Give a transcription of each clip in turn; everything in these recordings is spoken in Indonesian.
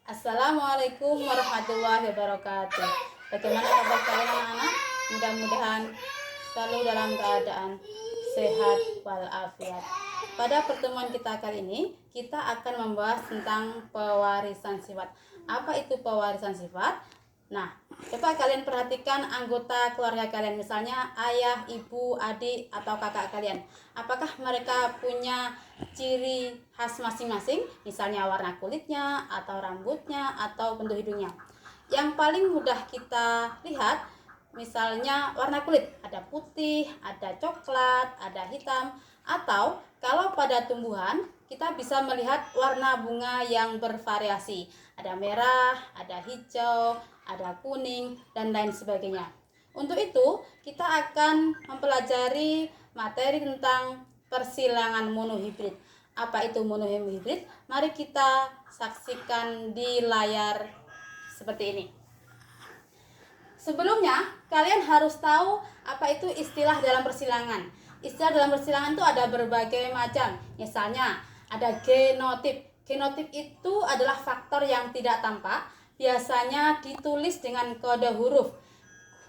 Assalamualaikum warahmatullahi wabarakatuh. Bagaimana kabar kalian anak-anak? Mudah-mudahan selalu dalam keadaan sehat walafiat. Pada pertemuan kita kali ini, kita akan membahas tentang pewarisan sifat. Apa itu pewarisan sifat? Nah, coba kalian perhatikan anggota keluarga kalian, misalnya ayah, ibu, adik, atau kakak kalian. Apakah mereka punya ciri khas masing-masing, misalnya warna kulitnya, atau rambutnya, atau bentuk hidungnya? Yang paling mudah kita lihat, misalnya warna kulit, ada putih, ada coklat, ada hitam, atau kalau pada tumbuhan, kita bisa melihat warna bunga yang bervariasi. Ada merah, ada hijau, ada kuning, dan lain sebagainya. Untuk itu, kita akan mempelajari materi tentang persilangan monohibrid. Apa itu monohibrid? Mari kita saksikan di layar seperti ini. Sebelumnya, kalian harus tahu apa itu istilah dalam persilangan. Istilah dalam persilangan itu ada berbagai macam. Misalnya, ada genotip. Genotip itu adalah faktor yang tidak tampak, biasanya ditulis dengan kode huruf.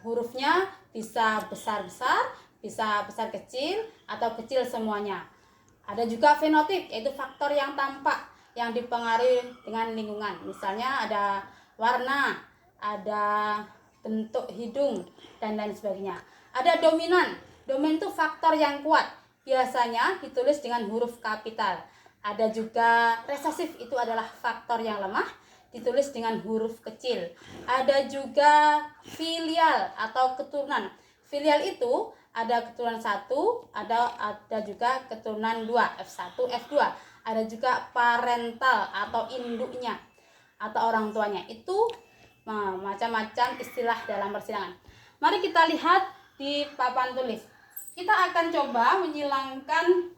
Hurufnya bisa besar-besar, bisa besar kecil, atau kecil semuanya. Ada juga fenotip, yaitu faktor yang tampak, yang dipengaruhi dengan lingkungan. Misalnya ada warna, ada bentuk hidung, dan lain sebagainya. Ada dominan. Dominan itu faktor yang kuat, biasanya ditulis dengan huruf kapital. Ada juga resesif, itu adalah faktor yang lemah, ditulis dengan huruf kecil. Ada juga filial atau keturunan. Filial itu ada keturunan 1, ada juga keturunan 2, F1, F2. Ada juga parental atau induknya atau orang tuanya. Itu macam-macam istilah dalam persilangan. Mari kita lihat di papan tulis. Kita akan coba menyilangkan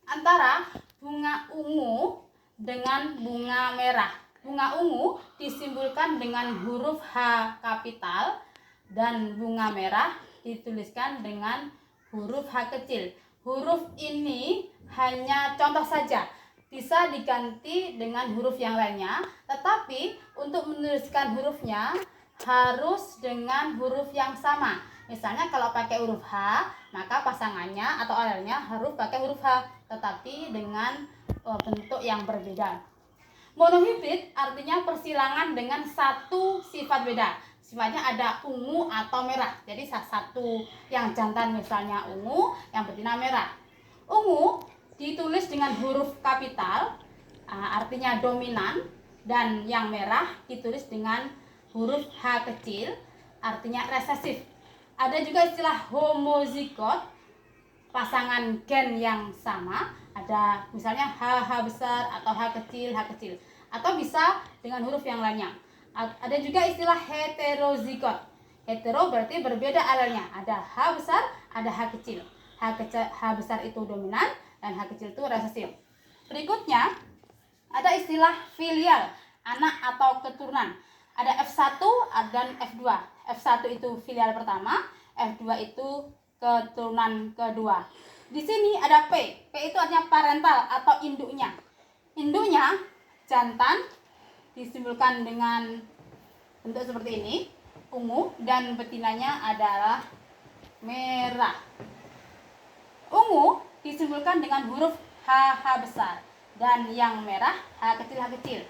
antara bunga ungu dengan bunga merah. Bunga ungu disimbolkan dengan huruf H kapital dan bunga merah dituliskan dengan huruf H kecil. Huruf ini hanya contoh saja, bisa diganti dengan huruf yang lainnya, tetapi untuk menuliskan hurufnya harus dengan huruf yang sama. Misalnya kalau pakai huruf H, maka pasangannya atau alelnya harus pakai huruf H, tetapi dengan bentuk yang berbeda. Monohibrid artinya persilangan dengan satu sifat beda. Sifatnya ada ungu atau merah. Jadi satu yang jantan misalnya ungu, yang betina merah. Ungu ditulis dengan huruf kapital, artinya dominan, dan yang merah ditulis dengan huruf H kecil, artinya resesif. Ada juga istilah homozigot, pasangan gen yang sama, ada misalnya H besar atau H kecil, atau bisa dengan huruf yang lainnya. Ada juga istilah heterozigot. Hetero berarti berbeda alelnya, ada H besar, ada H kecil. H besar itu dominan dan H kecil itu resesif. Berikutnya ada istilah filial, anak atau keturunan. Ada F1 dan F2. F1 itu filial pertama, F2 itu keturunan kedua. Di sini ada P. P itu artinya parental atau induknya. Induknya jantan disimbolkan dengan bentuk seperti ini, ungu, dan betinanya adalah merah. Ungu disimbolkan dengan huruf H besar dan yang merah H kecil.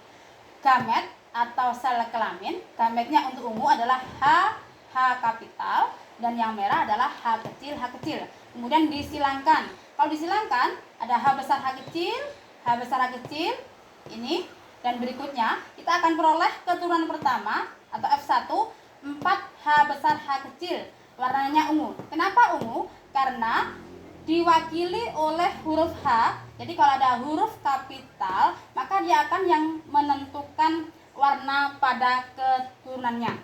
Gamet atau sel kelamin, gametnya untuk ungu adalah H kapital dan yang merah adalah H kecil. Kemudian disilangkan. Kalau disilangkan ada H besar H kecil ini, dan berikutnya kita akan peroleh keturunan pertama atau F1 4 H besar H kecil, warnanya ungu. Kenapa ungu? Karena diwakili oleh huruf H. Jadi kalau ada huruf kapital, maka dia akan yang menentukan warna pada keturunannya.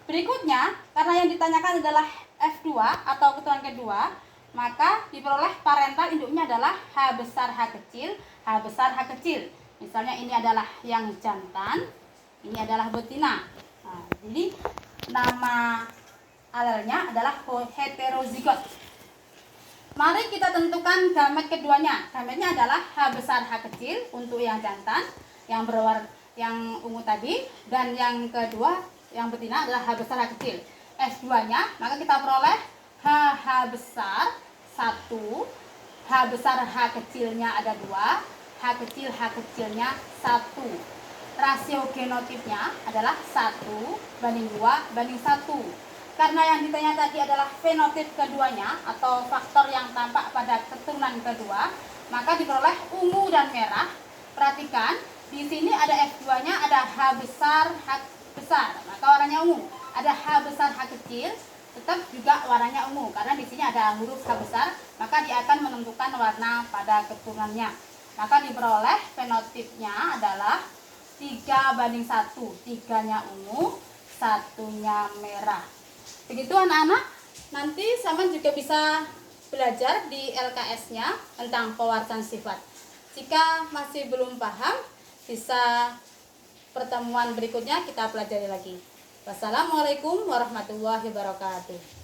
Berikutnya, karena yang ditanyakan adalah F2 atau keturunan kedua, maka diperoleh parental induknya adalah H besar H kecil. Misalnya ini adalah yang jantan, ini adalah betina. Nah, jadi nama alelnya adalah heterozigot. Mari kita tentukan gamet keduanya. Gametnya adalah H besar H kecil untuk yang jantan, yang ungu tadi, dan yang kedua yang betina adalah H besar H kecil. S2-nya maka kita peroleh H besar 1, H besar H kecilnya ada 2, H kecilnya 1. Rasio genotipnya adalah 1:2:1. Karena yang ditanya tadi adalah fenotip keduanya atau faktor yang tampak pada keturunan kedua, maka diperoleh ungu dan merah. Perhatikan, di sini ada F2-nya ada H besar H besar, maka warnanya ungu. Ada H besar H kecil, tetap juga warnanya ungu karena di sini ada huruf H besar, maka dia akan menentukan warna pada keturunannya. Maka diperoleh fenotipnya adalah 3:1, 3-nya ungu, 1-nya merah. Begitu anak-anak, nanti sama juga bisa belajar di LKS-nya tentang pewartaan sifat. Jika masih belum paham, bisa pertemuan berikutnya kita pelajari lagi. Wassalamualaikum warahmatullahi wabarakatuh.